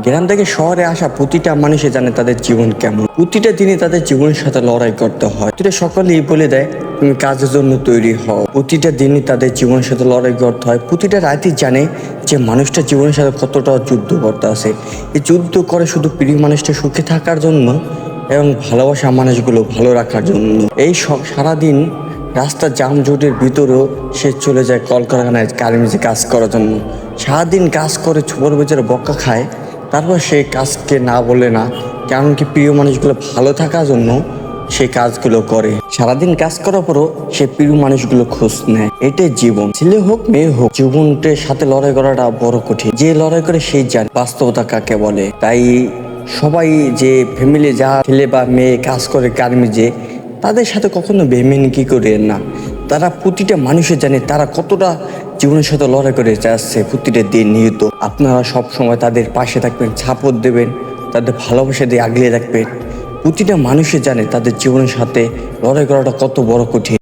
গ্রাম থেকে শহরে আসা প্রতিটা মানুষে জানে তাদের জীবন কেমন। প্রতিটা দিনই তাদের জীবনের সাথে লড়াই করতে হয়। প্রতিটা সকালেই বলে দেয় তুমি কাজের জন্য তৈরি হও। প্রতিটা দিনই তাদের জীবনের সাথে লড়াই করতে হয়। প্রতিটা রাতই জানে যে মানুষটা জীবনের সাথে কতটা যুদ্ধ করতে আছে। এই যুদ্ধ করে শুধু প্রিয় মানুষটা সুখে থাকার জন্য এবং ভালোবাসা মানুষগুলো ভালো রাখার জন্য। এই সারাদিন রাস্তার জামজটের ভিতরেও সে চলে যায় কলকারখানায় গার্মেন্টসে কাজ করার জন্য। সারাদিন কাজ করে ছোট বেচারে বকা খায়, তারপর সে কাজকে না বলে না, কারণ কি প্রিয় মানুষগুলো ভালো থাকার জন্য সে কাজগুলো করে। সারাদিন কাজ করার পরও সে প্রিয় মানুষগুলো খোঁজ নেয়। এটাই জীবন। ছেলে হোক মেয়ে হোক, জীবনটার সাথে লড়াই করাটা বড় কঠিন। যে লড়াই করে সেই জানে বাস্তবতা কাকে বলে। তাই সবাই যে ফ্যামিলি যা ছেলে বা মেয়ে কাজ করে গার্মেন্টসে, তাদের সাথে কখনো বেইমানি করেন না। তারা প্রতিটা মানুষের জানে তারা কতটা জীবনের সাথে লড়াই করে যাচ্ছে প্রতিটা দিন নিয়ত। আপনারা সব সময় তাদের পাশে থাকবেন, সাপোর্ট দেবেন, তাদের ভালোবাসা দিয়ে আগলে রাখবেন। প্রতিটা মানুষে জানে তাদের জীবনের সাথে লড়াই করাটা কত বড় কঠিন।